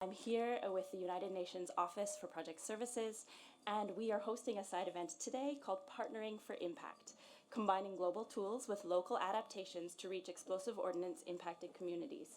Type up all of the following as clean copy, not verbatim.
I'm here with the United Nations Office for Project Services, and we are hosting a side event today called Partnering for Impact, combining global tools with local adaptations to reach explosive ordnance impacted communities.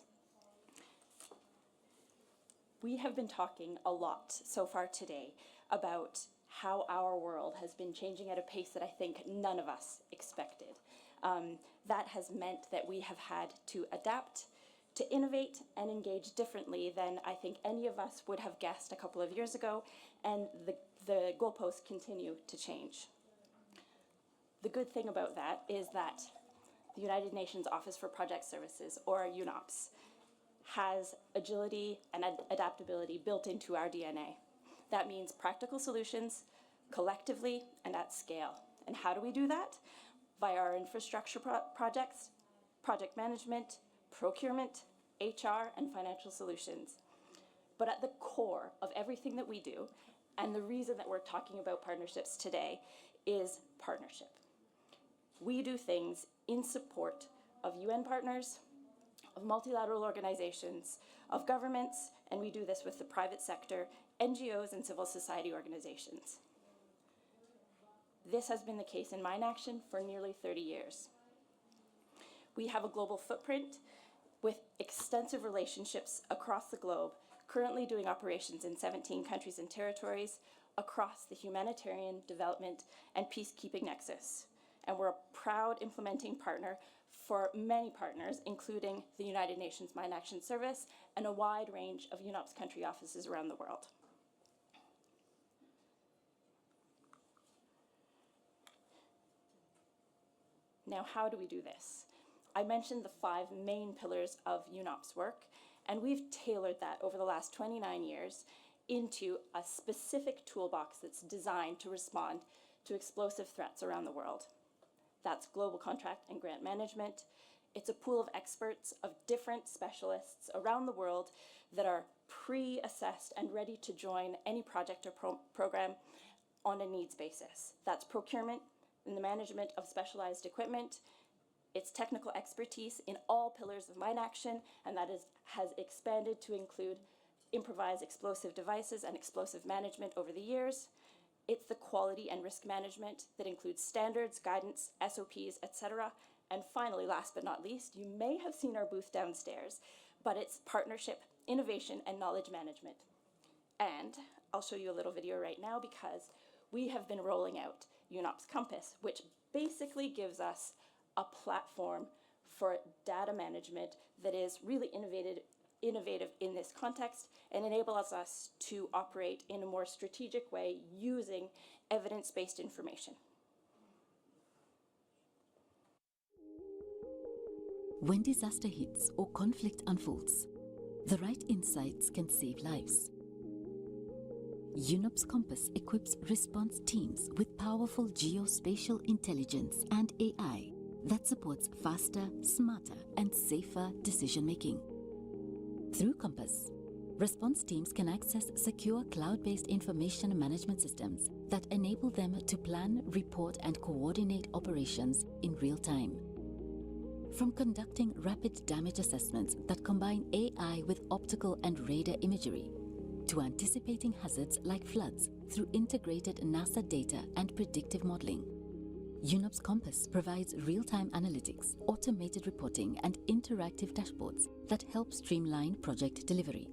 We have been talking a lot so far today about how our world has been changing at a pace that I think none of us expected. That has meant that we have had to adapt, to innovate and engage differently than I think any of us would have guessed a couple of years ago, and the goalposts continue to change. The good thing about that is that the United Nations Office for Project Services, or UNOPS, has agility and adaptability built into our DNA. That means practical solutions, collectively and at scale. And how do we do that? Via our infrastructure projects, project management, procurement, HR, and financial solutions. But at the core of everything that we do, and the reason that we're talking about partnerships today, is partnership. We do things in support of UN partners, of multilateral organizations, of governments, and we do this with the private sector, NGOs, and civil society organizations. This has been the case in Mine Action for nearly 30 years. We have a global footprint with extensive relationships across the globe, currently doing operations in 17 countries and territories across the humanitarian, development, and peacekeeping nexus. And we're a proud implementing partner for many partners, including the United Nations Mine Action Service and a wide range of UNOPS country offices around the world. Now, how do we do this? I mentioned the 5 main pillars of UNOPS work, and we've tailored that over the last 29 years into a specific toolbox that's designed to respond to explosive threats around the world. That's global contract and grant management. It's a pool of experts of different specialists around the world that are pre-assessed and ready to join any project or program on a needs basis. That's procurement and the management of specialized equipment. It's technical expertise in all pillars of mine action, and that has expanded to include improvised explosive devices and explosive management over the years. It's the quality and risk management that includes standards, guidance, SOPs, etc. And finally, last but not least, you may have seen our booth downstairs, but it's partnership, innovation, and knowledge management. And I'll show you a little video right now because we have been rolling out UNOPS Compass, which basically gives us a platform for data management that is really innovative in this context and enables us to operate in a more strategic way using evidence-based information. When disaster hits or conflict unfolds, the right insights can save lives. UNOPS Compass equips response teams with powerful geospatial intelligence and AI that supports faster, smarter, and safer decision-making. Through Compass, response teams can access secure cloud-based information management systems that enable them to plan, report, and coordinate operations in real time. From conducting rapid damage assessments that combine AI with optical and radar imagery, to anticipating hazards like floods through integrated NASA data and predictive modeling, UNOPS Compass provides real-time analytics, automated reporting, and interactive dashboards that help streamline project delivery.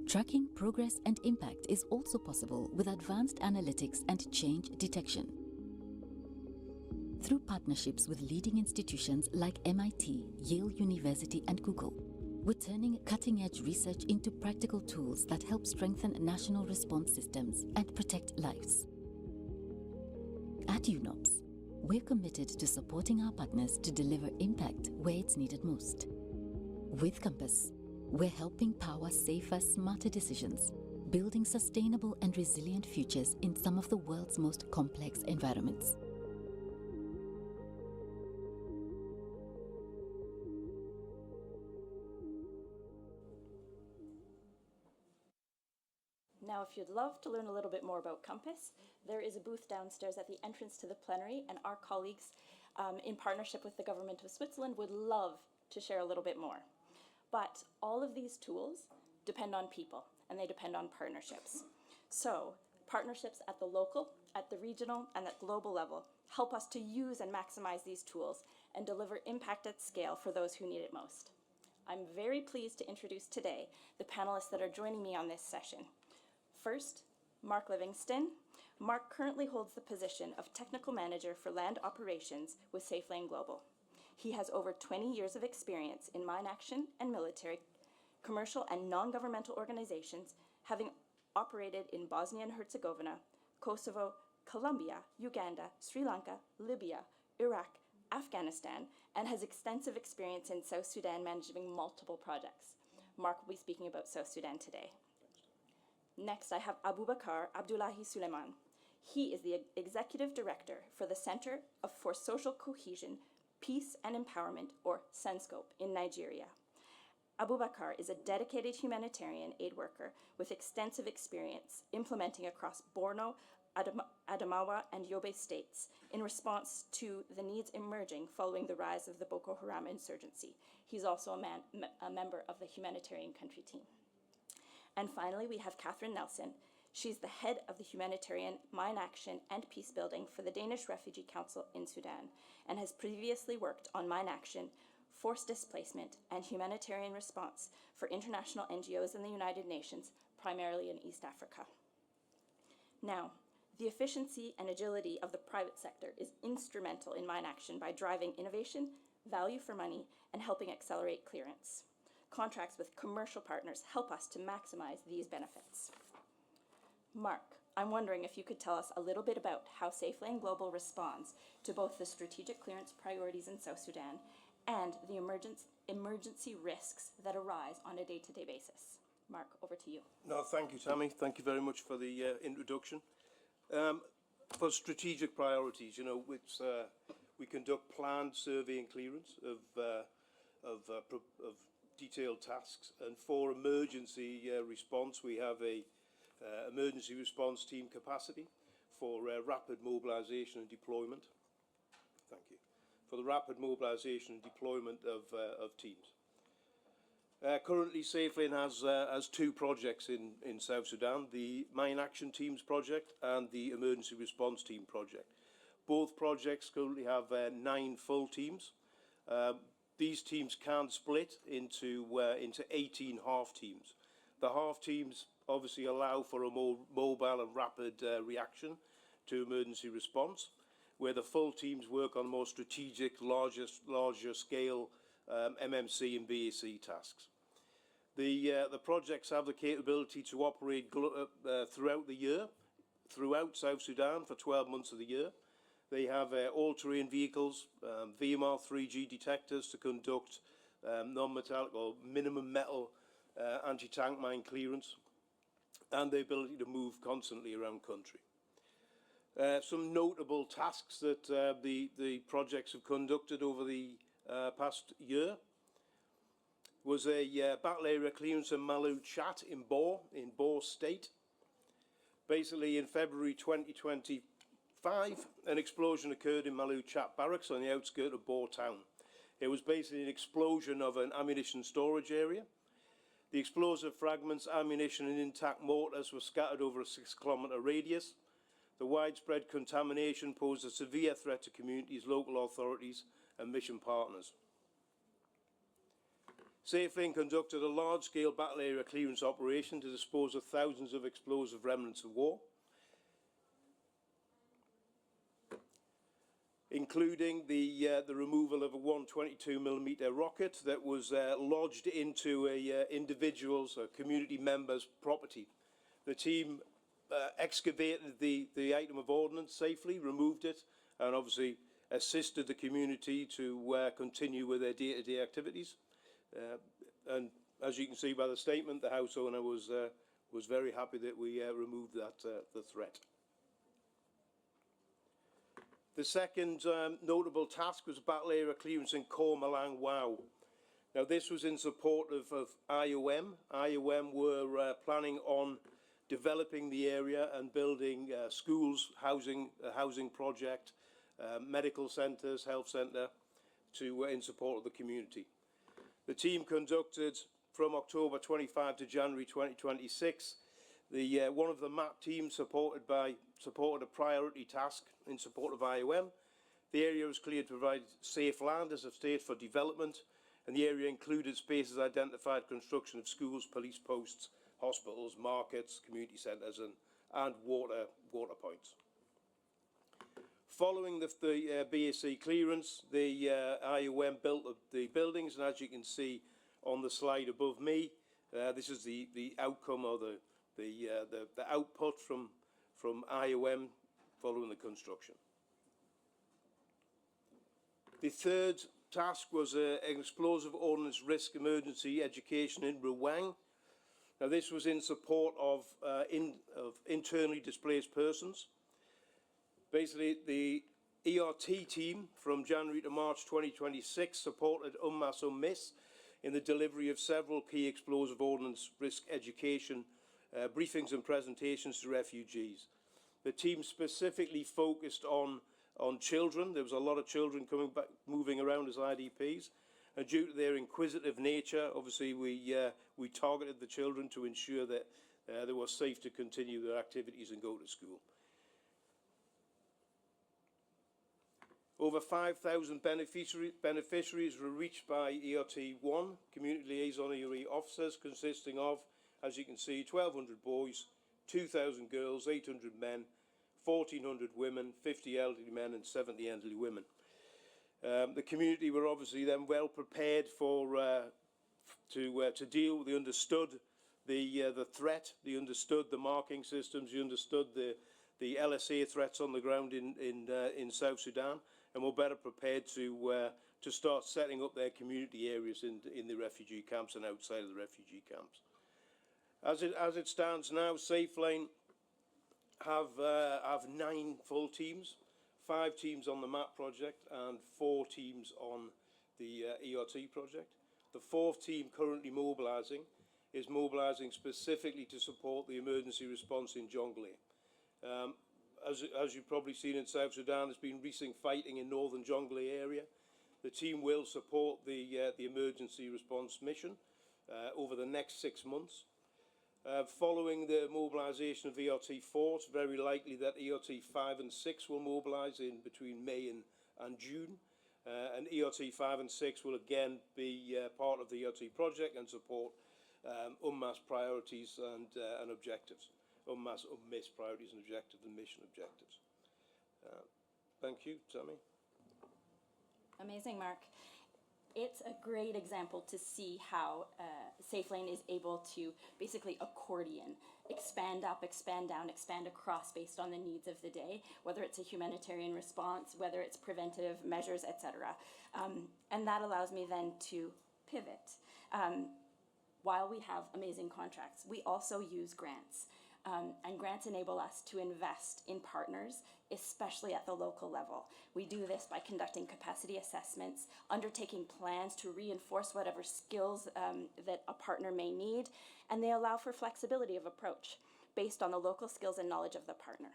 Tracking progress and impact is also possible with advanced analytics and change detection. Through partnerships with leading institutions like MIT, Yale University, and Google, we're turning cutting-edge research into practical tools that help strengthen national response systems and protect lives. At UNOPS, we're committed to supporting our partners to deliver impact where it's needed most. With Compass, we're helping power safer, smarter decisions, building sustainable and resilient futures in some of the world's most complex environments. Now, if you'd love to learn a little bit more about Compass, there is a booth downstairs at the entrance to the plenary, and our colleagues in partnership with the government of Switzerland would love to share a little bit more. But all of these tools depend on people, and they depend on partnerships. So, partnerships at the local, at the regional, and at global level help us to use and maximize these tools and deliver impact at scale for those who need it most. I'm very pleased to introduce today the panelists that are joining me on this session. First, Mark Livingston. Mark currently holds the position of Technical Manager for Land Operations with SafeLane Global. He has over 20 years of experience in mine action and military, commercial and non-governmental organizations, having operated in Bosnia and Herzegovina, Kosovo, Colombia, Uganda, Sri Lanka, Libya, Iraq, Afghanistan, and has extensive experience in South Sudan managing multiple projects. Mark will be speaking about South Sudan today. Next, I have Abubakar Abdullahi Suleiman. He is the Executive Director for the Center for Social Cohesion, Peace and Empowerment, or CENSCOPE, in Nigeria. Abubakar is a dedicated humanitarian aid worker with extensive experience implementing across Borno, Adamawa, and Yobe states in response to the needs emerging following the rise of the Boko Haram insurgency. He's also a member of the Humanitarian Country Team. And finally, we have Catherine Nelson. She's the head of the Humanitarian Mine Action and Peace Building for the Danish Refugee Council in Sudan and has previously worked on mine action, forced displacement, and humanitarian response for international NGOs in the United Nations, primarily in East Africa. Now, the efficiency and agility of the private sector is instrumental in mine action by driving innovation, value for money, and helping accelerate clearance. Contracts with commercial partners help us to maximize these benefits. Mark, I'm wondering if you could tell us a little bit about how SafeLane Global responds to both the strategic clearance priorities in South Sudan and the emergency risks that arise on a day-to-day basis. Mark, over to you. No, thank you, Tammy. Thank you very much for the introduction. For strategic priorities, we conduct planned survey and clearance of detailed tasks, and for emergency response, we have a emergency response team capacity for rapid mobilization and deployment. Thank you. For the rapid mobilization and deployment of teams. Currently, SafeLane has two projects in South Sudan, the Mine Action Teams project and the Emergency Response Team project. Both projects currently have 9 full teams. These teams can split into 18 half teams. The half teams obviously allow for a more mobile and rapid reaction to emergency response, where the full teams work on more strategic, larger scale MMC and BAC tasks. The projects have the capability to operate throughout the year, throughout South Sudan for 12 months of the year. They have all-terrain vehicles, VMR 3G detectors to conduct non-metallic or minimum metal anti-tank mine clearance, and the ability to move constantly around country. Some notable tasks that the projects have conducted over the past year was a battle area clearance in Malu Chat in Bor State. Basically, in February 2025, an explosion occurred in Malu Chat barracks on the outskirts of Bor town. It was basically an explosion of an ammunition storage area. The explosive fragments, ammunition and intact mortars were scattered over a 6-kilometre radius. The widespread contamination posed a severe threat to communities, local authorities and mission partners. SafeLane conducted a large-scale battle area clearance operation to dispose of thousands of explosive remnants of war, including the removal of a 122mm rocket that was lodged into a individual's, a community member's property. The team excavated the item of ordnance safely, removed it, and obviously assisted the community to continue with their day-to-day activities. And as you can see by the statement, the house owner was very happy that we removed that the threat. The second notable task was battle area clearance in Khor Malang Wow. Now this was in support of IOM. IOM were planning on developing the area and building schools, housing project, medical centres, health centre in support of the community. The team conducted from October 25 to January 2026, one of the MAP teams supported a priority task in support of IOM. The area was cleared to provide safe land as a state for development, and the area included spaces identified construction of schools, police posts, hospitals, markets, community centres, and water points. Following the BAC clearance, the IOM built the buildings, and as you can see on the slide above me, this is the outcome or the output from IOM following the construction. The third task was an explosive ordnance risk emergency education in Ruwang. Now, this was in support of internally displaced persons. Basically, the ERT team from January to March 2026 supported UNOPS in the delivery of several key explosive ordnance risk education briefings and presentations to refugees. The team specifically focused on children. There was a lot of children coming back, moving around as IDPs, and due to their inquisitive nature, obviously we targeted the children to ensure that they were safe to continue their activities and go to school. Over 5,000 beneficiaries were reached by ERT1, Community Liaison Area officers, consisting of, as you can see, 1,200 boys, 2,000 girls, 800 men, 1,400 women, 50 elderly men and 70 elderly women. The community were obviously then well prepared to deal. They understood the threat, they understood the marking systems, they understood the LSA threats on the ground in South Sudan, and were better prepared to start setting up their community areas in the refugee camps and outside of the refugee camps. As it stands now, SafeLane have 9 full teams, 5 teams on the MAP project and 4 teams on the ERT project. The 4th team currently is mobilising specifically to support the emergency response in Jonglei. As you've probably seen in South Sudan, there's been recent fighting in northern Jonglei area. The team will support the emergency response mission over the next 6 months. Following the mobilisation of ERT4, it's very likely that ERT5 and 6 will mobilise in between May and June. And ERT5 and 6 will again be part of the ERT project and support UNMAS priorities and objectives. UNMAS priorities and objectives and mission objectives. Thank you, Tammy. Amazing, Mark. It's a great example to see how SafeLane is able to basically accordion, expand up, expand down, expand across based on the needs of the day, whether it's a humanitarian response, whether it's preventive measures, etc. And that allows me then to pivot. While we have amazing contracts, we also use grants. And grants enable us to invest in partners, especially at the local level. We do this by conducting capacity assessments, undertaking plans to reinforce whatever skills that a partner may need, and they allow for flexibility of approach based on the local skills and knowledge of the partner.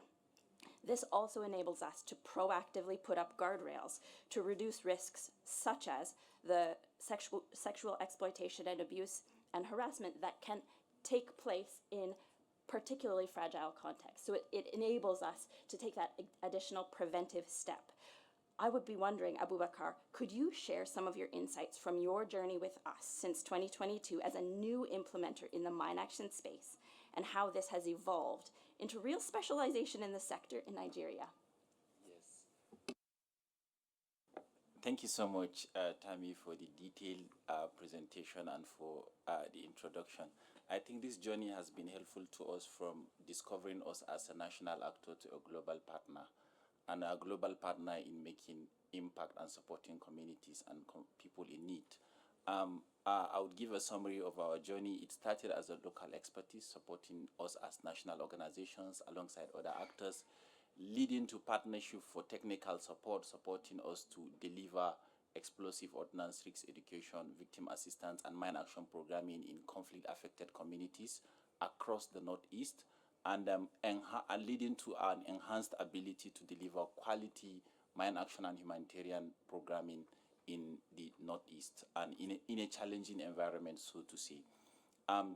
This also enables us to proactively put up guardrails to reduce risks such as the sexual exploitation and abuse and harassment that can take place in particularly fragile context. So it enables us to take that additional preventive step. I would be wondering, Abubakar, could you share some of your insights from your journey with us since 2022 as a new implementer in the mine action space and how this has evolved into real specialization in the sector in Nigeria? Yes. Thank you so much, Tammy, for the detailed presentation and for the introduction. I think this journey has been helpful to us from discovering us as a national actor to a global partner, and a global partner in making impact and supporting communities and people in need. I would give a summary of our journey. It started as a local expertise, supporting us as national organizations alongside other actors, leading to partnership for technical support, supporting us to deliver explosive ordnance risk education, victim assistance, and mine action programming in conflict-affected communities across the Northeast, and leading to an enhanced ability to deliver quality mine action and humanitarian programming in the Northeast and in a challenging environment, so to say.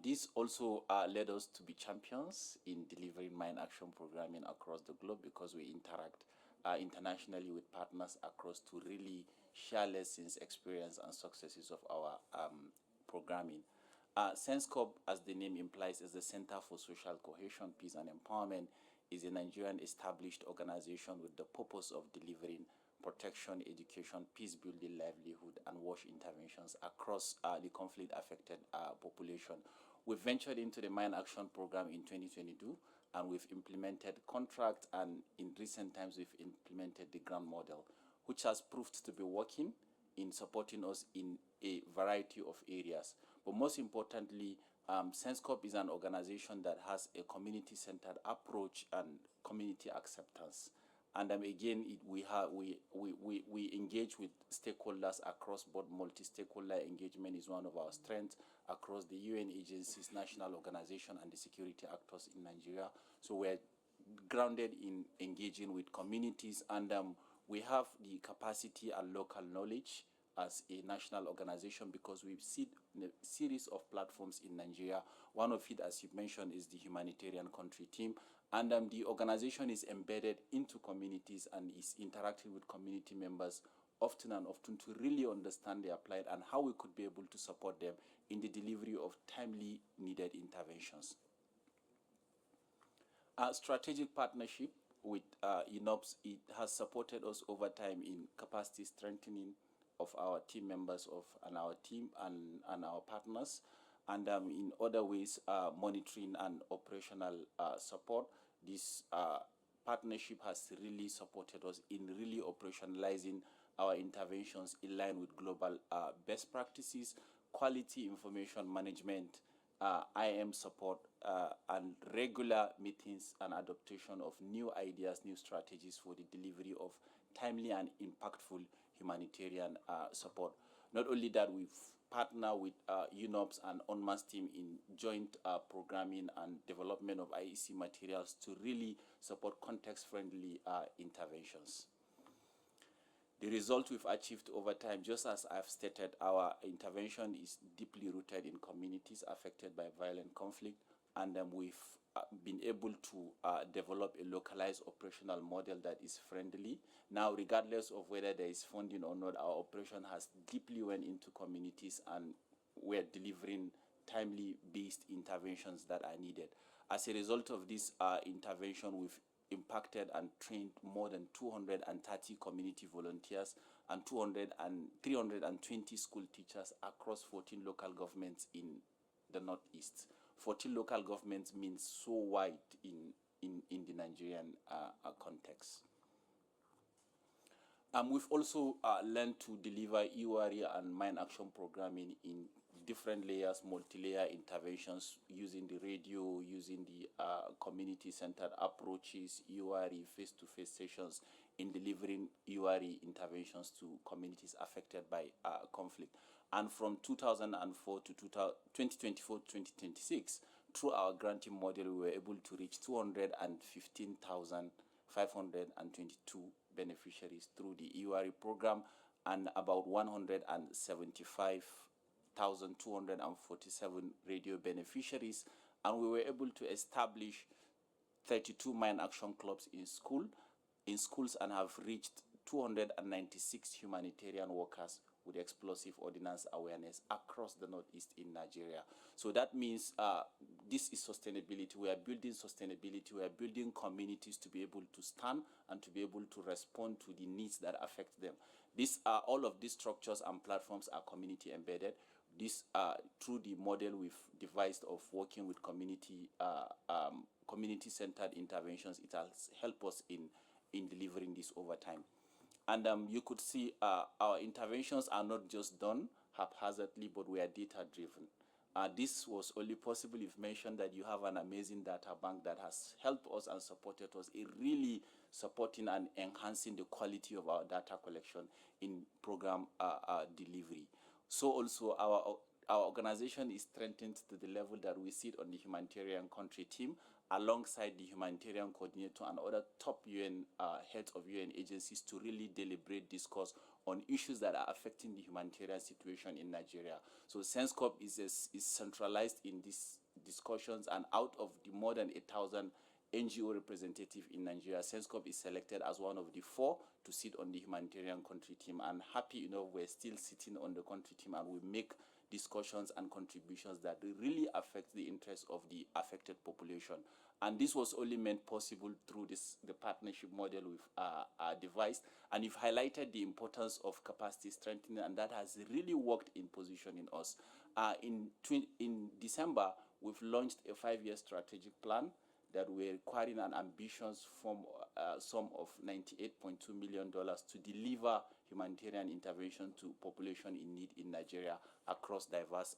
This also led us to be champions in delivering mine action programming across the globe, because we interact internationally with partners across to really share lessons, experience, and successes of our programming. CENSCOPE, as the name implies, is the Center for Social Cohesion, Peace and Empowerment, is a Nigerian established organization with the purpose of delivering protection, education, peace building, livelihood, and WASH interventions across the conflict-affected population. We've ventured into the Mine Action Program in 2022, and we've implemented contracts, and in recent times we've implemented the grant model, which has proved to be working in supporting us in a variety of areas. But most importantly, CENSCOPE is an organization that has a community-centered approach and community acceptance. And again, we engage with stakeholders across board. Multi-stakeholder engagement is one of our strengths across the UN agencies, national organization, and the security actors in Nigeria. So we're grounded in engaging with communities, and we have the capacity and local knowledge as a national organization, because we've seen a series of platforms in Nigeria. One of it, as you mentioned, is the Humanitarian Country Team. And the organization is embedded into communities and is interacting with community members often and often to really understand their plight and how we could be able to support them in the delivery of timely needed interventions. Our strategic partnership with UNOPS, it has supported us over time in capacity strengthening of our team members and our team and our partners, and in other ways, monitoring and operational support. This partnership has really supported us in really operationalizing our interventions in line with global best practices, quality information management, IM support, and regular meetings and adaptation of new ideas, new strategies for the delivery of timely and impactful humanitarian support. Not only that, we've partnered with UNOPS and UNMAS team in joint programming and development of IEC materials to really support context-friendly interventions. The result we've achieved over time, just as I've stated, our intervention is deeply rooted in communities affected by violent conflict, and we've been able to develop a localized operational model that is friendly. Now, regardless of whether there is funding or not, our operation has deeply went into communities, and we're delivering timely based interventions that are needed. As a result of this intervention, we've impacted and trained more than 230 community volunteers and 320 school teachers across 14 local governments in the Northeast. 14 local governments means so wide in the Nigerian context. We've also learned to deliver EURI and mine action programming in different layers, multi-layer interventions, using the radio, using the community-centered approaches, EURI, face-to-face sessions in delivering EURI interventions to communities affected by conflict. And from 2004 to 2024 to 2026, through our granting model, we were able to reach 215,522 beneficiaries through the EURI program, and about 175,247 radio beneficiaries. And we were able to establish 32 mine action clubs in schools, and have reached 296 humanitarian workers with explosive ordnance awareness across the Northeast in Nigeria. So that means this is sustainability. We are building sustainability. We are building communities to be able to stand and to be able to respond to the needs that affect them. All of these structures and platforms are community embedded. This through the model we've devised of working with community-centered interventions, it has helped us in delivering this over time. And you could see our interventions are not just done haphazardly, but we are data-driven. This was only possible if mentioned that you have an amazing data bank that has helped us and supported us in really supporting and enhancing the quality of our data collection in program delivery. So also our organization is strengthened to the level that we sit on the Humanitarian Country Team alongside the Humanitarian Coordinator and other top UN heads of UN agencies to really deliberate, discuss on issues that are affecting the humanitarian situation in Nigeria. So CENSCOPE is centralized in these discussions, and out of the more than 1,000 NGO representatives in Nigeria, CENSCOPE is selected as one of the 4 to sit on the humanitarian country team. And happy, we're still sitting on the country team, and we make discussions and contributions that really affect the interests of the affected population. And this was only made possible through the partnership model we've devised. And you've highlighted the importance of capacity strengthening, and that has really worked in positioning us. In December, we've launched a 5-year strategic plan that we're requiring an ambitious sum of $98.2 million to deliver humanitarian intervention to population in need in Nigeria across diverse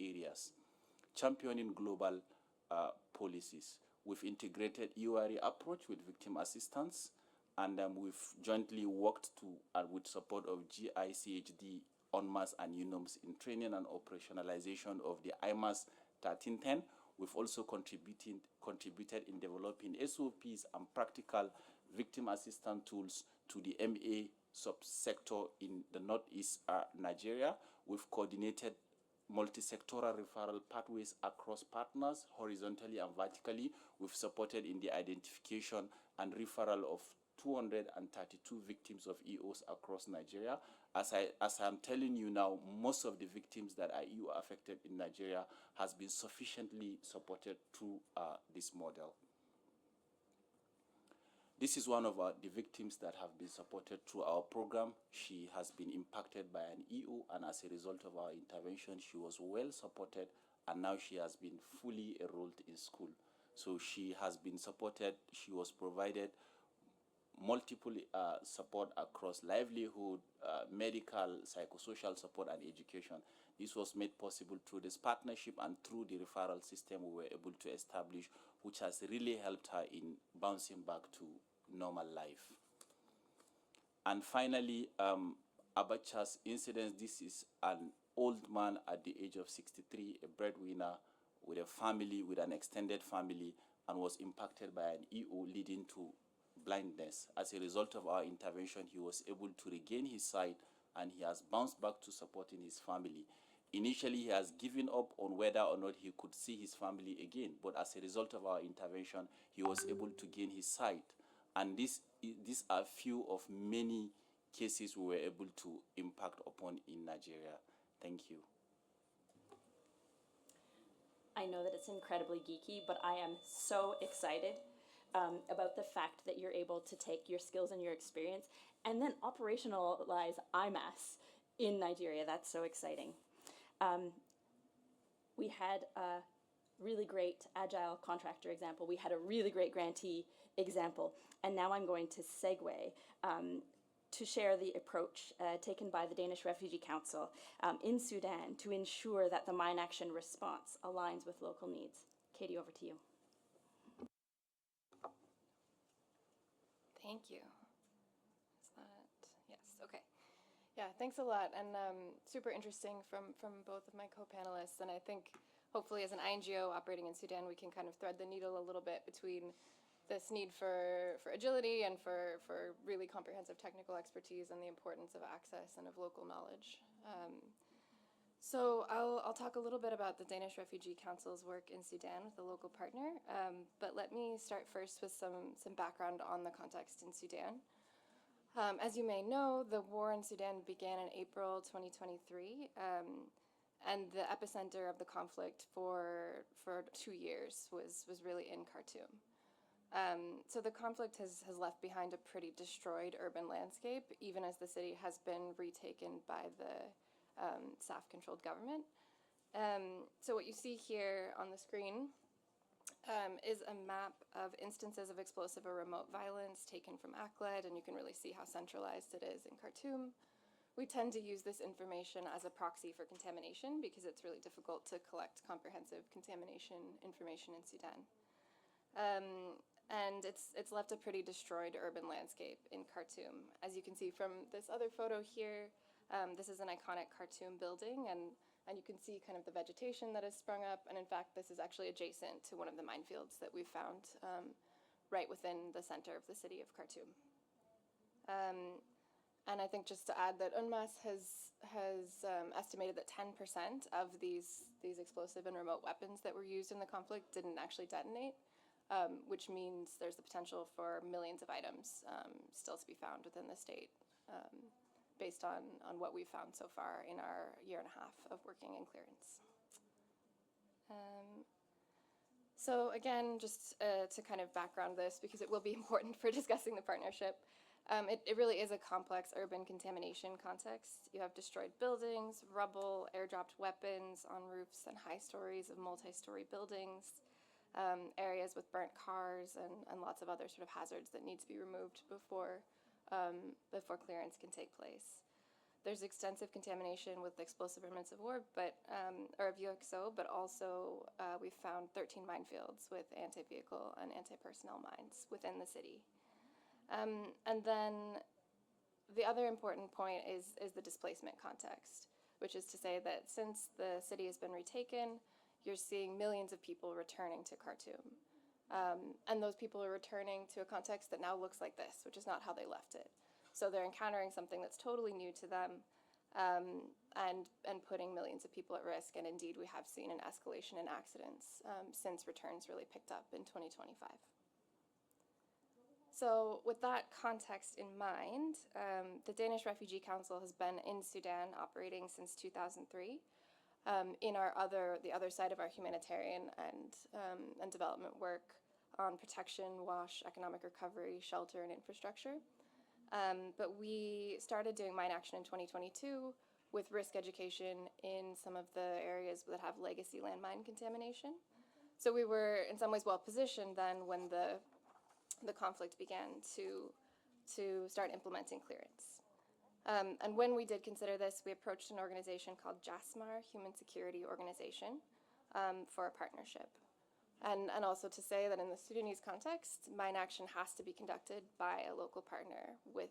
areas. Championing global policies. We've integrated EORE approach with victim assistance, and we've jointly worked with support of GICHD, UNMAS, and UNOPS in training and operationalization of the IMAS 1310. We've also contributed in developing SOPs and practical victim assistance tools to the MA subsector in the northeast Nigeria. We've coordinated multi-sectoral referral pathways across partners, horizontally and vertically. We've supported in the identification and referral of 232 victims of EOs across Nigeria. As I'm telling you now, most of the victims that are EO affected in Nigeria has been sufficiently supported through this model. This is one of the victims that have been supported through our program. She has been impacted by an EO, and as a result of our intervention, she was well supported, and now she has been fully enrolled in school. So she has been supported. She was provided multiple support across livelihood, medical, psychosocial support, and education. This was made possible through this partnership and through the referral system we were able to establish, which has really helped her in bouncing back to normal life. And finally, Abacha's incident. This is an old man at the age of 63, a breadwinner with a family, with an extended family, and was impacted by an EO leading to blindness. As a result of our intervention, he was able to regain his sight, and he has bounced back to supporting his family. Initially, he has given up on whether or not he could see his family again, but as a result of our intervention, he was able to gain his sight. And these are few of many cases we were able to impact upon in Nigeria. Thank you. I know that it's incredibly geeky, but I am so excited about the fact that you're able to take your skills and your experience and then operationalize IMAS in Nigeria. That's so exciting. We had a really great agile contractor example. We had a really great grantee example. And now I'm going to segue to share the approach taken by the Danish Refugee Council in Sudan to ensure that the mine action response aligns with local needs. Katie, over to you. Thank you. Is that, yes, okay. Yeah, thanks a lot, and super interesting from both of my co-panelists, and I think hopefully as an INGO operating in Sudan, we can kind of thread the needle a little bit between this need for agility and for really comprehensive technical expertise and the importance of access and of local knowledge. So I'll talk a little bit about the Danish Refugee Council's work in Sudan with a local partner, but let me start first with some background on the context in Sudan. As you may know, the war in Sudan began in April 2023, and the epicenter of the conflict for 2 years was really in Khartoum. So the conflict has left behind a pretty destroyed urban landscape, even as the city has been retaken by the SAF-controlled government. So what you see here on the screen is a map of instances of explosive or remote violence taken from Akhled, and you can really see how centralized it is in Khartoum. We tend to use this information as a proxy for contamination because it's really difficult to collect comprehensive contamination information in Sudan. And it's left a pretty destroyed urban landscape in Khartoum. As you can see from this other photo here, this is an iconic Khartoum building, and you can see kind of the vegetation that has sprung up, and in fact this is actually adjacent to one of the minefields that we found right within the center of the city of Khartoum. And I think just to add that UNMAS has estimated that 10% of these explosive and remote weapons that were used in the conflict didn't actually detonate, which means there's the potential for millions of items still to be found within the state, based on what we've found so far in our year and a half of working in clearance. So again, just to kind of background this, because it will be important for discussing the partnership, it really is a complex urban contamination context. You have destroyed buildings, rubble, airdropped weapons on roofs and high stories of multi-story buildings, areas with burnt cars, and lots of other sort of hazards that need to be removed before clearance can take place. There's extensive contamination with explosive remnants of war, or of UXO, but also we've found 13 minefields with anti-vehicle and anti-personnel mines within the city. And then the other important point is the displacement context, which is to say that since the city has been retaken, you're seeing millions of people returning to Khartoum. And those people are returning to a context that now looks like this, which is not how they left it. So they're encountering something that's totally new to them, and putting millions of people at risk. And indeed, we have seen an escalation in accidents since returns really picked up in 2025. So with that context in mind, the Danish Refugee Council has been in Sudan operating since 2003. In the other side of our humanitarian and development work on protection, WASH, economic recovery, shelter, and infrastructure. But we started doing mine action in 2022 with risk education in some of the areas that have legacy landmine contamination. So we were in some ways well positioned then when the conflict began to start implementing clearance. And when we did consider this, we approached an organization called JASMAR, Human Security Organization, for a partnership. And also to say that in the Sudanese context, mine action has to be conducted by a local partner with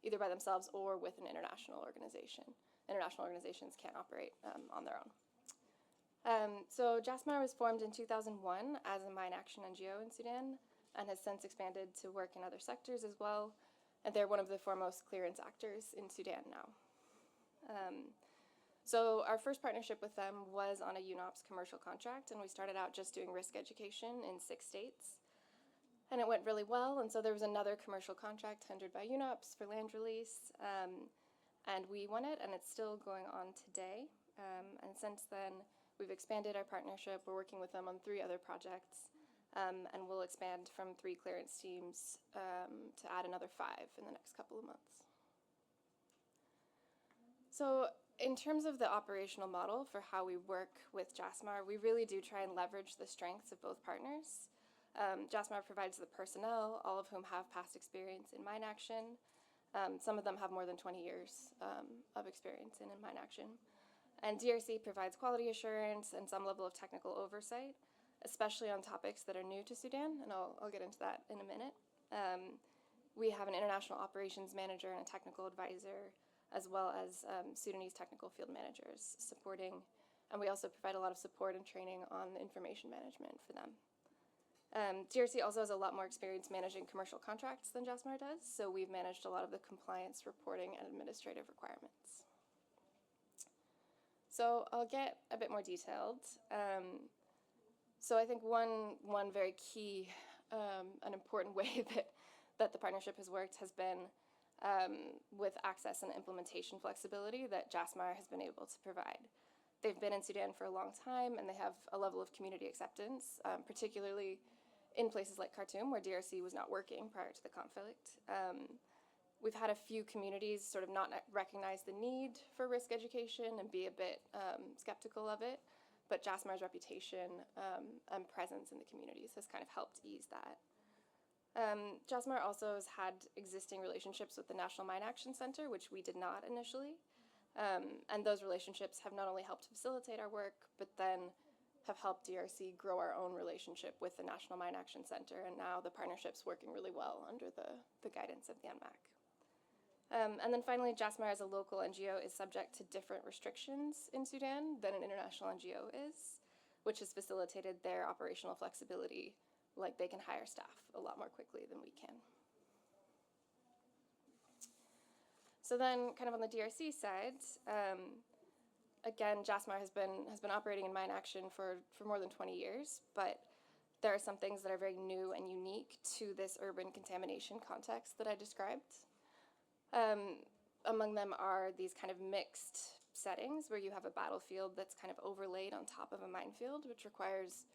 either by themselves or with an international organization. International organizations can't operate on their own. So JASMAR was formed in 2001 as a mine action NGO in Sudan and has since expanded to work in other sectors as well. And they're one of the foremost clearance actors in Sudan now. So our first partnership with them was on a UNOPS commercial contract, and we started out just doing risk education in 6 states. And it went really well, and so there was another commercial contract tendered by UNOPS for land release, and we won it, and it's still going on today. And since then, we've expanded our partnership. We're working with them on 3 other projects, and we'll expand from 3 clearance teams to add another 5 in the next couple of months. So in terms of the operational model for how we work with JASMAR, we really do try and leverage the strengths of both partners. JASMAR provides the personnel, all of whom have past experience in mine action. Some of them have more than 20 years of experience in mine action. And DRC provides quality assurance and some level of technical oversight, especially on topics that are new to Sudan, and I'll get into that in a minute. We have an international operations manager and a technical advisor, as well as Sudanese technical field managers supporting, and we also provide a lot of support and training on information management for them. DRC also has a lot more experience managing commercial contracts than JASMAR does, so we've managed a lot of the compliance, reporting, and administrative requirements. So I'll get a bit more detailed. So I think one very key and important way that the partnership has worked has been with access and implementation flexibility that JASMAR has been able to provide. They've been in Sudan for a long time, and they have a level of community acceptance, particularly in places like Khartoum, where DRC was not working prior to the conflict. We've had a few communities sort of not recognize the need for risk education and be a bit skeptical of it, but JASMAR's reputation and presence in the communities has kind of helped ease that. JASMAR also has had existing relationships with the National Mine Action Center, which we did not initially. And those relationships have not only helped facilitate our work, but then have helped DRC grow our own relationship with the National Mine Action Center, and now the partnership's working really well under the guidance of the NMAC. And then finally, JASMAR as a local NGO is subject to different restrictions in Sudan than an international NGO is, which has facilitated their operational flexibility. Like, they can hire staff a lot more quickly than we can. So then, kind of on the DRC side, again, JASMAR has been operating in mine action for more than 20 years, but there are some things that are very new and unique to this urban contamination context that I described. Among them are these kind of mixed settings where you have a battlefield that's kind of overlaid on top of a minefield, which requires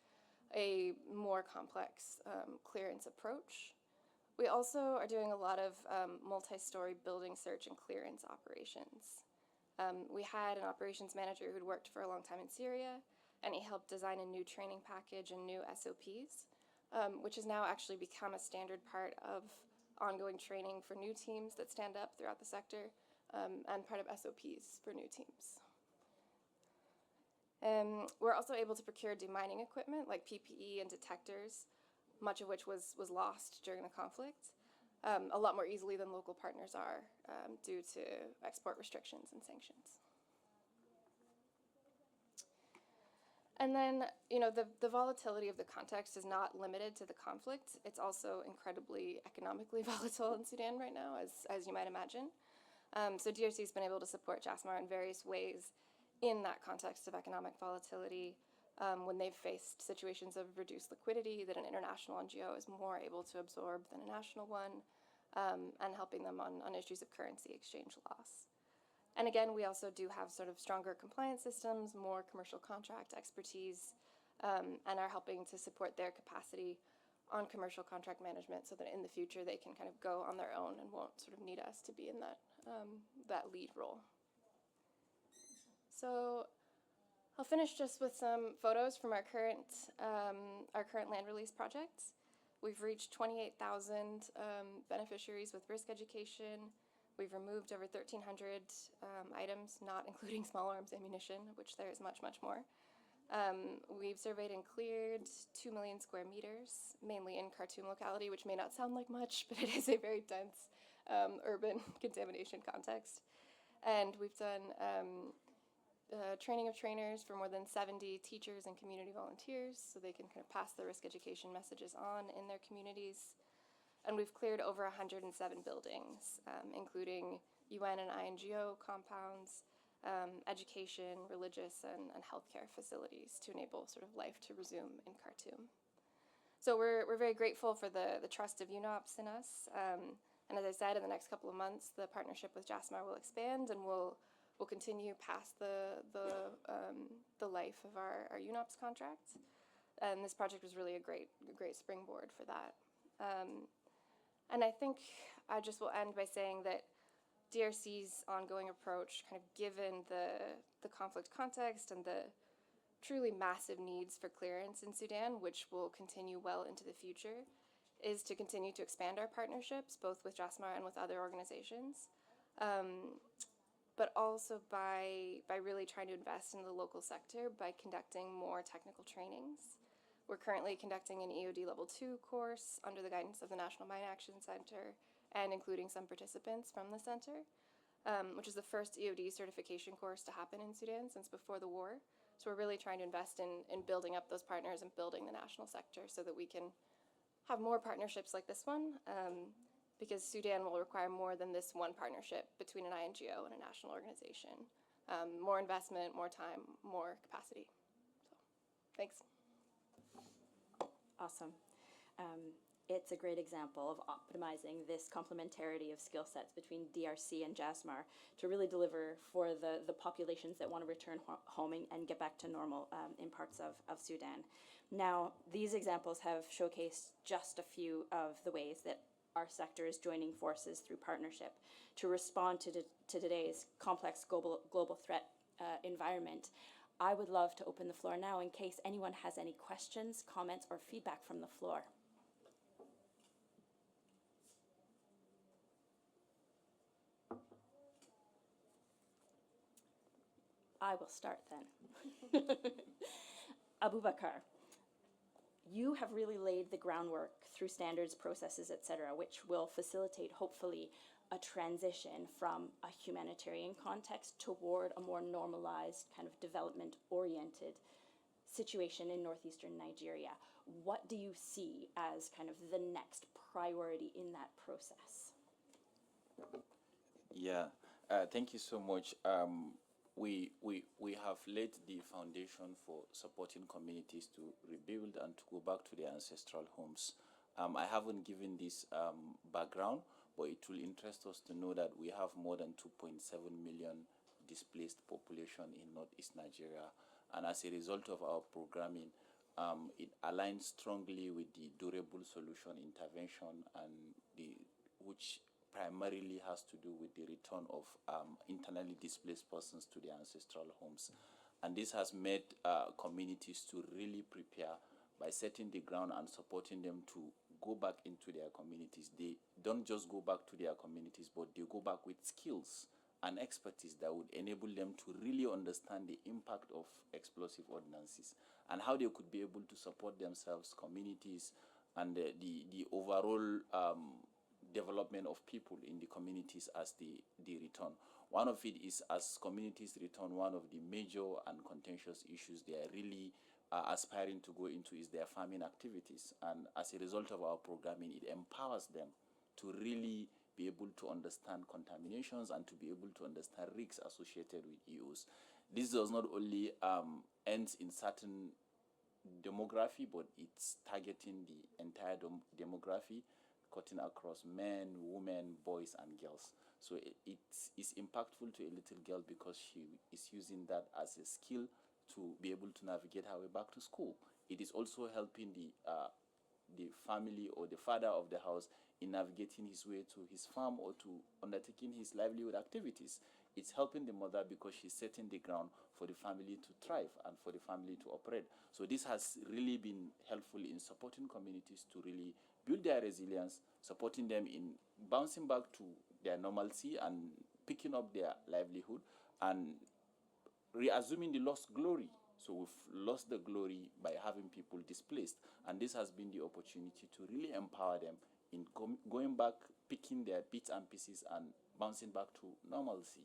a more complex clearance approach. We also are doing a lot of multi-story building search and clearance operations. We had an operations manager who'd worked for a long time in Syria, and he helped design a new training package and new SOPs, which has now actually become a standard part of ongoing training for new teams that stand up throughout the sector, and part of SOPs for new teams. We're also able to procure demining equipment like PPE and detectors, much of which was lost during the conflict, a lot more easily than local partners are due to export restrictions and sanctions. And then, the volatility of the context is not limited to the conflict. It's also incredibly economically volatile in Sudan right now, as you might imagine. So DRC has been able to support JASMAR in various ways in that context of economic volatility, when they've faced situations of reduced liquidity that an international NGO is more able to absorb than a national one, and helping them on issues of currency exchange loss. And again, we also do have sort of stronger compliance systems, more commercial contract expertise, and are helping to support their capacity on commercial contract management so that in the future they can kind of go on their own and won't sort of need us to be in that lead role. So I'll finish just with some photos from our current land release projects. We've reached 28,000 beneficiaries with risk education. We've removed over 1,300 items, not including small arms ammunition, which there is much, much more. We've surveyed and cleared 2 million square meters, mainly in Khartoum locality, which may not sound like much, but it is a very dense urban contamination context. And we've done training of trainers for more than 70 teachers and community volunteers so they can kind of pass the risk education messages on in their communities. And we've cleared over 107 buildings, including UN and INGO compounds, education, religious, and healthcare facilities to enable sort of life to resume in Khartoum. So we're very grateful for the trust of UNOPS in us. And as I said, in the next couple of months, the partnership with JASMAR will expand, and we'll continue past the life of our UNOPS contract. And this project was really a great springboard for that. And I think I just will end by saying that DRC's ongoing approach, kind of given the conflict context and the truly massive needs for clearance in Sudan, which will continue well into the future, is to continue to expand our partnerships, both with JASMAR and with other organizations, but also by really trying to invest in the local sector by conducting more technical trainings. We're currently conducting an EOD Level 2 course under the guidance of the National Mine Action Center and including some participants from the center, which is the first EOD certification course to happen in Sudan since before the war. So we're really trying to invest in building up those partners and building the national sector so that we can have more partnerships like this one, because Sudan will require more than this one partnership between an INGO and a national organization. More investment, more time, more capacity. So, thanks. Awesome. It's a great example of optimizing this complementarity of skill sets between DRC and JASMAR to really deliver for the populations that want to return home and get back to normal in parts of Sudan. Now, these examples have showcased just a few of the ways that our sector is joining forces through partnership to respond to today's complex global threat environment. I would love to open the floor now in case anyone has any questions, comments, or feedback from the floor. I will start then. Abubakar, you have really laid the groundwork through standards, processes, etc., which will facilitate, hopefully, a transition from a humanitarian context toward a more normalized, kind of development-oriented situation in northeastern Nigeria. What do you see as kind of the next priority in that process? Yeah, Thank you so much. We have laid the foundation for supporting communities to rebuild and to go back to their ancestral homes. I haven't given this background, but it will interest us to know that we have more than 2.7 million displaced population in northeast Nigeria. And as a result of our programming, it aligns strongly with the durable solution intervention and which primarily has to do with the return of internally displaced persons to their ancestral homes. And this has made communities to really prepare by setting the ground and supporting them to go back into their communities. They don't just go back to their communities, but they go back with skills and expertise that would enable them to really understand the impact of explosive ordinances and how they could be able to support themselves, communities, and the overall development of people in the communities as they return. One of it is, as communities return, one of the major and contentious issues they are really aspiring to go into is their farming activities. And as a result of our programming, it empowers them to really be able to understand contaminations and to be able to understand risks associated with EOs. This does not only ends in certain demography, but it's targeting the entire demography, cutting across men, women, boys, and girls. So it's impactful to a little girl because she is using that as a skill to be able to navigate her way back to school. It is also helping the family or the father of the house in navigating his way to his farm or to undertaking his livelihood activities. It's helping the mother because she's setting the ground for the family to thrive and for the family to operate. So this has really been helpful in supporting communities to really build their resilience, supporting them in bouncing back to their normalcy and picking up their livelihood and reassuming the lost glory. So we've lost the glory by having people displaced, and this has been the opportunity to really empower them in going back, picking their bits and pieces and bouncing back to normalcy.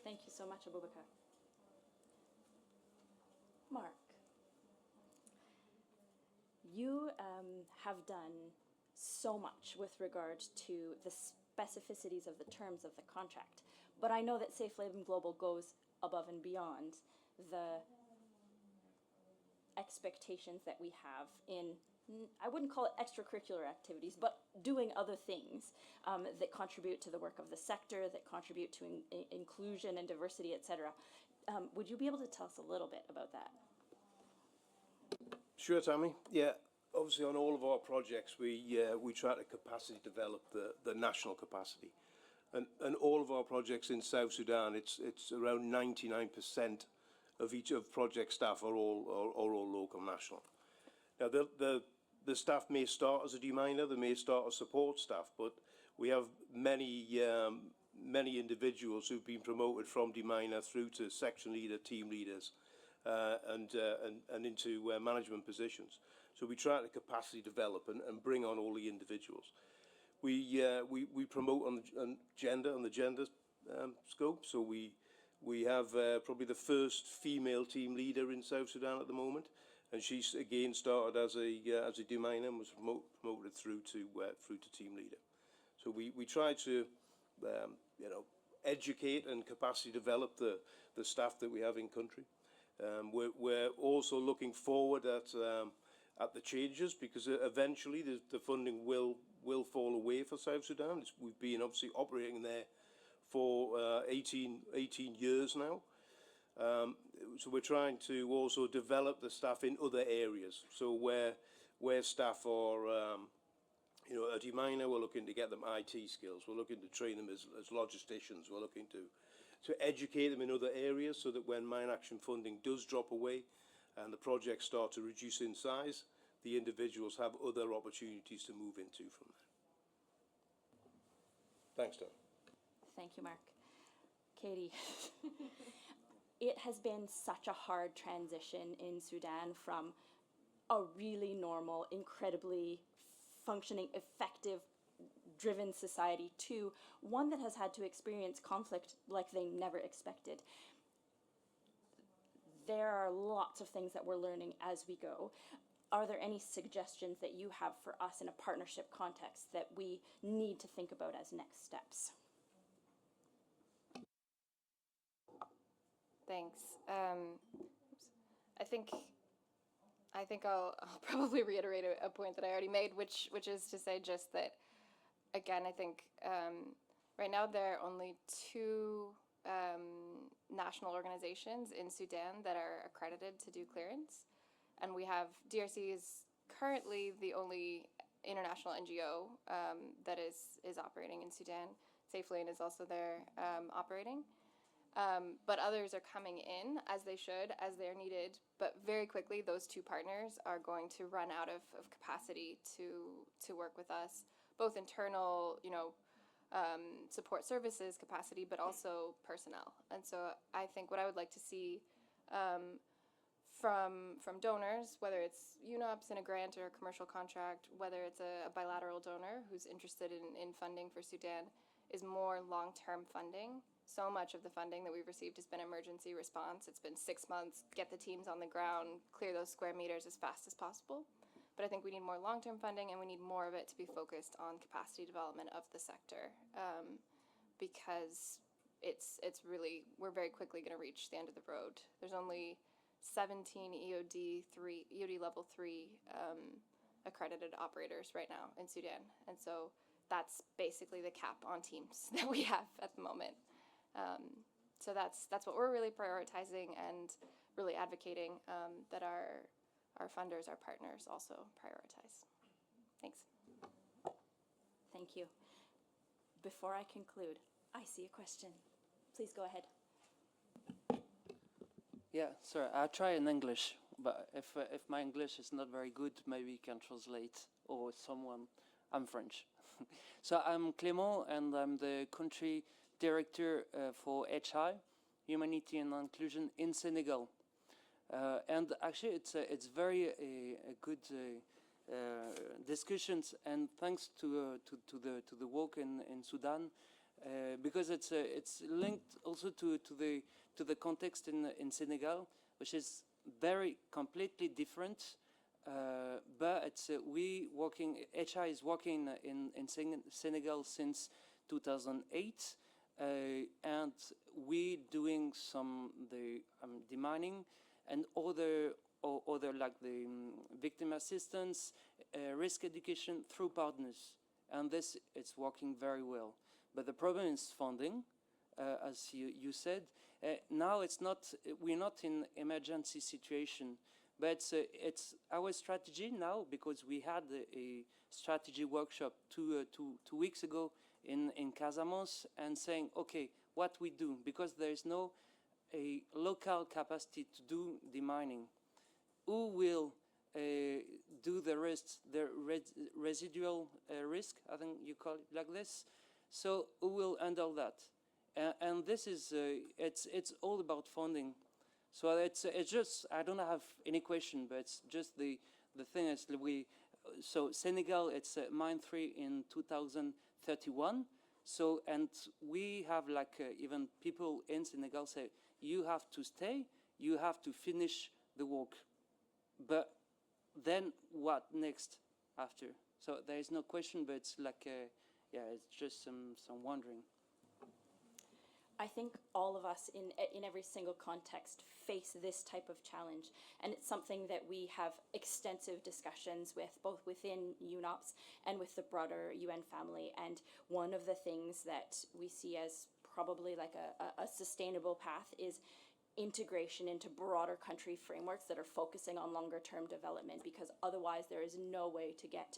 Thank you so much, Abubakar. Mark, you have done so much with regard to the specificities of the terms of the contract, but I know that SafeLane Global goes above and beyond the expectations that we have in, I wouldn't call it extracurricular activities, but doing other things that contribute to the work of the sector, that contribute to inclusion and diversity, etc. Would you be able to tell us a little bit about that? Sure, Tammy. Yeah, obviously on all of our projects, we try to capacity develop the national capacity. And all of our projects in South Sudan, it's around 99% of each of project staff are all local national. Now, the staff may start as a deminer, they may start as support staff, but we have many individuals who've been promoted from deminer through to section leader, team leaders, and into management positions. So we try to capacity develop and bring on all the individuals. We promote on the gender scope. So we have probably the first female team leader in South Sudan at the moment, and she's again started as a deminer and was promoted through to team leader. So we try to educate and capacity develop the staff that we have in country. We're also looking forward at the changes, because eventually the funding will fall away for South Sudan. We've been obviously operating there for 18 years now. So we're trying to also develop the staff in other areas. So where staff are, a deminer, we're looking to get them IT skills. We're looking to train them as logisticians. We're looking to educate them in other areas so that when mine action funding does drop away and the projects start to reduce in size, the individuals have other opportunities to move into from there. Thanks, Don. Thank you, Mark. Katie, it has been such a hard transition in Sudan from a really normal, incredibly functioning, effective, driven society to one that has had to experience conflict like they never expected. There are lots of things that we're learning as we go. are there any suggestions that you have for us in a partnership context that we need to think about as next steps? Thanks. I think I'll probably reiterate a point that I already made, which is to say just that, again, I think right now there are only two national organizations in Sudan that are accredited to do clearance. And we have, DRC is currently the only international NGO that is operating in Sudan. SafeLane is also there operating. But others are coming in as they should, as they're needed. But very quickly, those two partners are going to run out of capacity to work with us, both internal, support services capacity, but also personnel. And so I think what I would like to see from donors, whether it's UNOPS in a grant or a commercial contract, whether it's a bilateral donor who's interested in funding for Sudan, is more long-term funding. So much of the funding that we've received has been emergency response. It's been 6 months, get the teams on the ground, clear those square meters as fast as possible. But I think we need more long-term funding, and we need more of it to be focused on capacity development of the sector, because it's really, we're very quickly going to reach the end of the road. There's only 17 EOD level 3 accredited operators right now in Sudan, and so that's basically the cap on teams that we have at the moment. So that's what we're really prioritizing and really advocating that our funders, our partners also prioritize. Thanks. Thank you. Before I conclude, I see a question. Please go ahead. Yeah, sorry, I'll try in English, but if my English is not very good, maybe you can translate, or someone. I'm French. So I'm Clément, and I'm the country director for HI, Humanitarian and Inclusion in Senegal. And actually, it's very a good discussions, and thanks to the work in Sudan, because it's linked also to the context in Senegal, which is very completely different. But it's HI is working in Senegal since 2008, and we doing some demining and other like the victim assistance, risk education through partners, and this it's working very well. But the problem is funding, as you said. Now we're not in emergency situation, but it's our strategy now, because we had a strategy workshop two weeks ago in Casamance, and saying, okay, what we do, because there is no a local capacity to do demining. Who will do the rest, the residual risk, I think you call it like this. So who will handle that? And this is, it's all about funding. So it's just, I don't have any question, but it's just the thing is so Senegal, it's mine 3 in 2031. So, and we have like even people in Senegal say, you have to stay, you have to finish the work. But then what next after? So there is no question, but it's like, yeah, it's just some wondering. I think all of us in every single context face this type of challenge, and it's something that we have extensive discussions with, both within UNOPS and with the broader UN family. And one of the things that we see as probably like a sustainable path is integration into broader country frameworks that are focusing on longer term development, because otherwise there is no way to get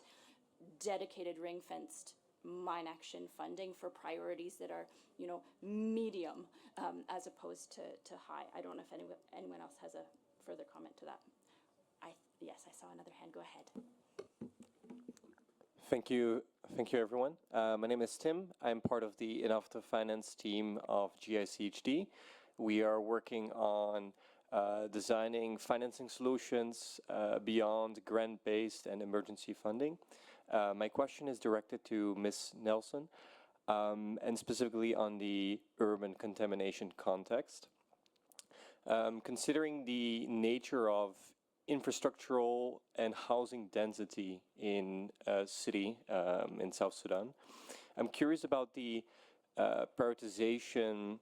dedicated ring-fenced mine action funding for priorities that are, medium as opposed to high. I don't know if anyone else has a further comment to that. Yes, I saw another hand. Go ahead. Thank you, everyone. My name is Tim. I'm part of the innovative finance team of GICHD. We are working on designing financing solutions beyond grant-based and emergency funding. My question is directed to Ms. Nelson, and specifically on the urban contamination context. Considering the nature of infrastructural and housing density in a city in South Sudan. I'm curious about the prioritization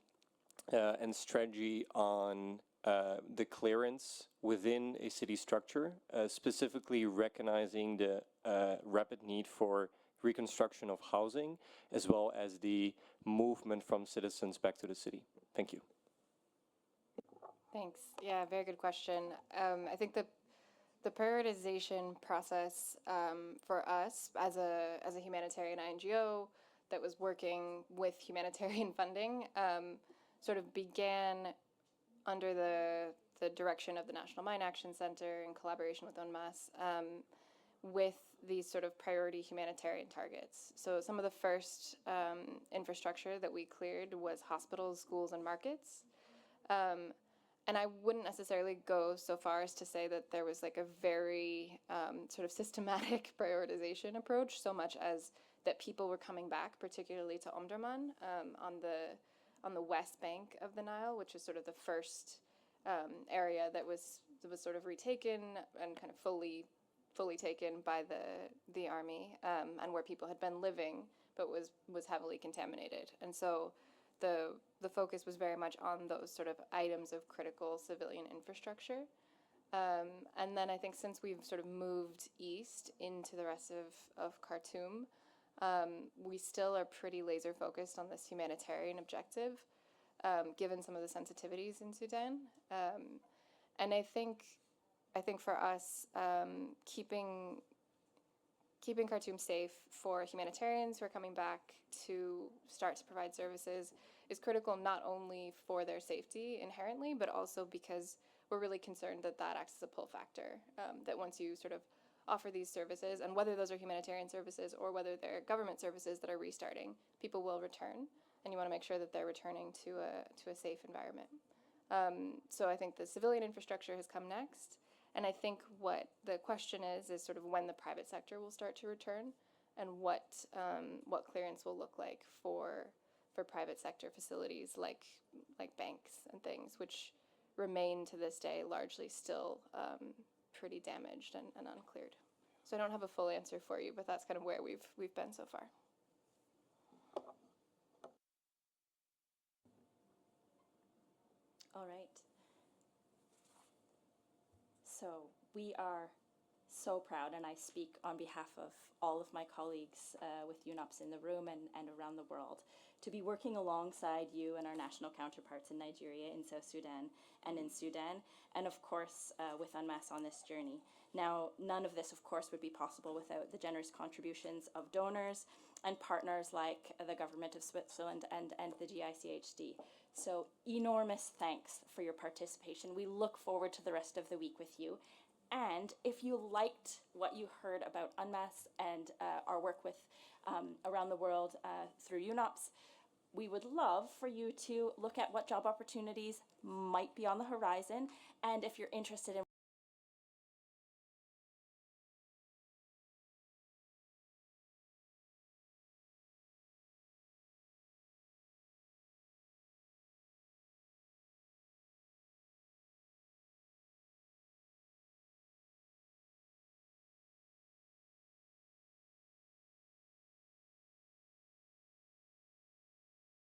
and strategy on the clearance within a city structure, specifically recognizing the rapid need for reconstruction of housing, as well as the movement from citizens back to the city. Thank you. Thanks. Yeah, very good question. I think the prioritization process for us as a humanitarian NGO that was working with humanitarian funding sort of began under the direction of the National Mine Action Center in collaboration with UNMAS with these sort of priority humanitarian targets. So some of the first infrastructure that we cleared was hospitals, schools, and markets. And I wouldn't necessarily go so far as to say that there was like a very sort of systematic prioritization approach, so much as that people were coming back, particularly to Omdurman on the west bank of the Nile, which is sort of the first area that was sort of retaken and kind of fully taken by the army, and where people had been living, but was heavily contaminated. And so the focus was very much on those sort of items of critical civilian infrastructure. And then I think since we've sort of moved east into the rest of Khartoum, we still are pretty laser focused on this humanitarian objective, given some of the sensitivities in Sudan. And I think for us, keeping Khartoum safe for humanitarians who are coming back to start to provide services is critical, not only for their safety inherently, but also because we're really concerned that acts as a pull factor, that once you sort of offer these services, and whether those are humanitarian services or whether they're government services that are restarting, people will return, and you want to make sure that they're returning to a safe environment. So I think the civilian infrastructure has come next, and I think what the question is sort of when the private sector will start to return, and what clearance will look like for private sector facilities like banks and things, which remain to this day largely still pretty damaged and uncleared. So I don't have a full answer for you, but that's kind of where we've been so far. All right. So we are so proud, and I speak on behalf of all of my colleagues with UNOPS in the room and around the world, to be working alongside you and our national counterparts in Nigeria, in South Sudan, and in Sudan, and of course with UNMAS on this journey. Now, none of this, of course, would be possible without the generous contributions of donors and partners like the government of Switzerland and the GICHD. So enormous thanks for your participation. We look forward to the rest of the week with you. And if you liked what you heard about UNMAS and our work with around the world through UNOPS, we would love for you to look at what job opportunities might be on the horizon. And if you're interested in